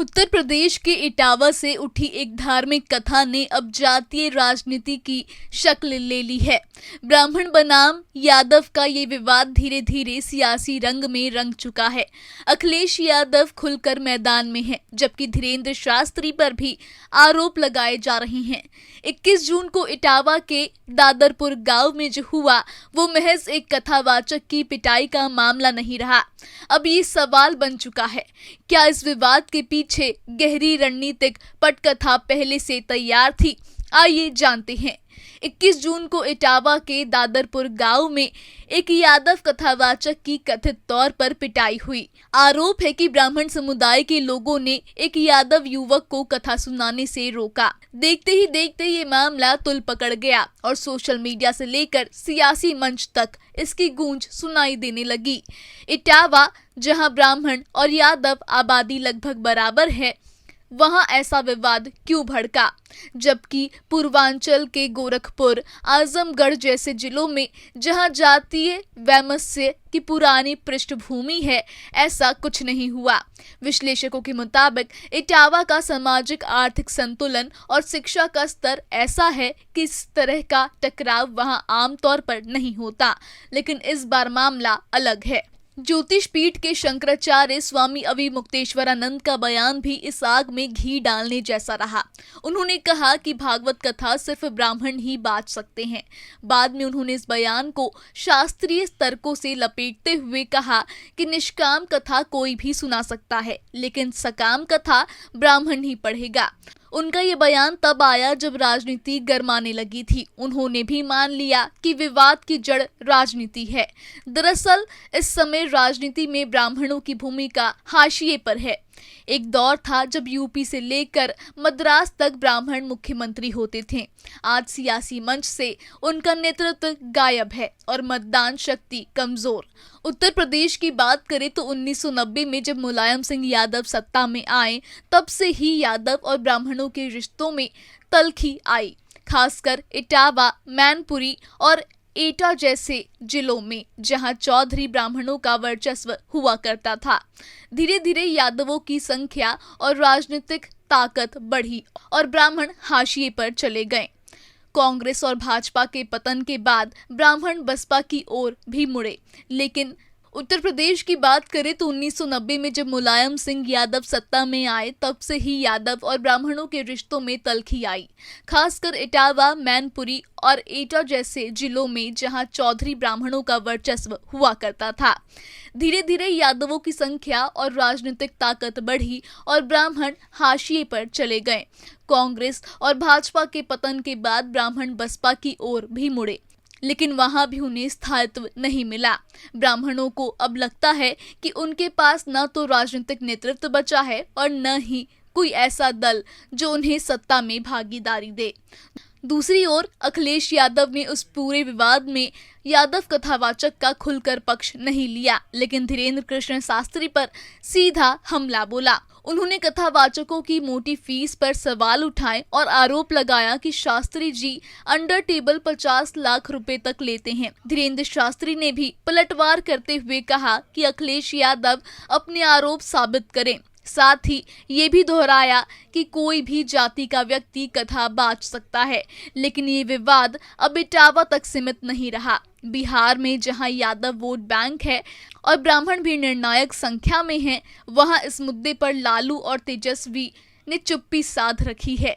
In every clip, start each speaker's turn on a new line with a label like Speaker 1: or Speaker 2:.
Speaker 1: उत्तर प्रदेश के इटावा से उठी एक धार्मिक कथा ने अब जातीय राजनीति की शक्ल ले ली है। ब्राह्मण बनाम यादव का ये विवाद धीरे धीरे सियासी रंग में रंग चुका है। अखिलेश यादव खुलकर मैदान में है, जबकि धीरेन्द्र शास्त्री पर भी आरोप लगाए जा रहे हैं। 21 जून को इटावा के दादरपुर गांव में जो हुआ वो महज एक कथावाचक की पिटाई का मामला नहीं रहा। अब ये सवाल बन चुका है, क्या इस विवाद के पीछे गहरी रणनीतिक पटकथा पहले से तैयार थी? आइए जानते हैं। 21 जून को इटावा के दादरपुर गांव में एक यादव कथावाचक की कथित तौर पर पिटाई हुई। आरोप है कि ब्राह्मण समुदाय के लोगों ने एक यादव युवक को कथा सुनाने से रोका। देखते ही देखते ये मामला तुल पकड़ गया और सोशल मीडिया से लेकर सियासी मंच तक इसकी गूंज सुनाई देने लगी। इटावा, जहां ब्राह्मण और यादव आबादी लगभग बराबर है, वहां ऐसा विवाद क्यों भड़का? जबकि पूर्वांचल के गोरखपुर, आजमगढ़ जैसे जिलों में जहां जातीय वैमनस्य की पुरानी पृष्ठभूमि है, ऐसा कुछ नहीं हुआ। विश्लेषकों के मुताबिक इटावा का सामाजिक आर्थिक संतुलन और शिक्षा का स्तर ऐसा है कि इस तरह का टकराव वहां आमतौर पर नहीं होता, लेकिन इस बार मामला अलग है। ज्योतिष पीठ के शंकराचार्य स्वामी अविमुक्तेश्वरानंद का बयान भी इस आग में घी डालने जैसा रहा। उन्होंने कहा कि भागवत कथा सिर्फ ब्राह्मण ही बांट सकते हैं। बाद में उन्होंने इस बयान को शास्त्रीय तर्कों से लपेटते हुए कहा कि निष्काम कथा कोई भी सुना सकता है, लेकिन सकाम कथा ब्राह्मण ही पढ़ेगा। उनका ये बयान तब आया जब राजनीति गरमाने लगी थी। उन्होंने भी मान लिया कि विवाद की जड़ राजनीति है। दरअसल इस समय राजनीति में ब्राह्मणों की भूमिका हाशिए पर है। एक दौर था जब यूपी से लेकर मद्रास तक ब्राह्मण मुख्यमंत्री होते थे। आज सियासी मंच से उनका नेतृत्व गायब है और मतदान शक्ति कमजोर। उत्तर प्रदेश की बात करें तो 1990 में जब मुलायम सिंह यादव सत्ता में आए, तब से ही यादव और ब्राह्मणों के रिश्तों में तल्खी आई। खासकर इटावा, मैनपुरी और एटा जैसे जिलों में, जहां चौधरी ब्राह्मणों का वर्चस्व हुआ करता था। धीरे धीरे यादवों की संख्या और राजनीतिक ताकत बढ़ी और ब्राह्मण हाशिए पर चले गए। कांग्रेस और भाजपा के पतन के बाद ब्राह्मण बसपा की ओर भी मुड़े। लेकिन उत्तर प्रदेश की बात करें तो 1990 में जब मुलायम सिंह यादव सत्ता में आए, तब से ही यादव और ब्राह्मणों के रिश्तों में तल्खी आई। खासकर इटावा, मैनपुरी और एटा जैसे जिलों में, जहां चौधरी ब्राह्मणों का वर्चस्व हुआ करता था। धीरे धीरे यादवों की संख्या और राजनीतिक ताकत बढ़ी और ब्राह्मण हाशिए पर चले गए। कांग्रेस और भाजपा के पतन के बाद ब्राह्मण बसपा की ओर भी मुड़े, लेकिन वहां भी उन्हें स्थायित्व नहीं मिला। ब्राह्मणों को अब लगता है कि उनके पास न तो राजनीतिक नेतृत्व बचा है और न ही कोई ऐसा दल जो उन्हें सत्ता में भागीदारी दे। दूसरी ओर अखिलेश यादव ने उस पूरे विवाद में यादव कथावाचक का खुलकर पक्ष नहीं लिया, लेकिन धीरेन्द्र कृष्ण शास्त्री पर सीधा हमला बोला। उन्होंने कथावाचकों की मोटी फीस पर सवाल उठाए और आरोप लगाया कि शास्त्री जी अंडर टेबल 50 लाख रुपए तक लेते हैं। धीरेन्द्र शास्त्री ने भी पलटवार करते हुए कहा कि अखिलेश यादव अपने आरोप साबित करें। साथ ही ये भी दोहराया कि कोई भी जाति का व्यक्ति कथा बांट सकता है। लेकिन ये विवाद अब इटावा तक सीमित नहीं रहा। बिहार में, जहां यादव वोट बैंक है और ब्राह्मण भी निर्णायक संख्या में हैं, वहां इस मुद्दे पर लालू और तेजस्वी ने चुप्पी साध रखी है।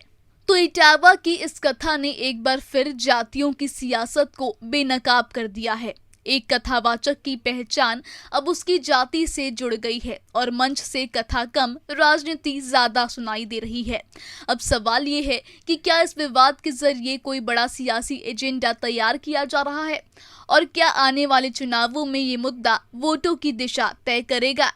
Speaker 1: तो इटावा की इस कथा ने एक बार फिर जातियों की सियासत को बेनकाब कर दिया है। एक कथावाचक की पहचान अब उसकी जाति से जुड़ गई है और मंच से कथा कम, राजनीति ज्यादा सुनाई दे रही है। अब सवाल ये है कि क्या इस विवाद के जरिए कोई बड़ा सियासी एजेंडा तैयार किया जा रहा है और क्या आने वाले चुनावों में ये मुद्दा वोटों की दिशा तय करेगा?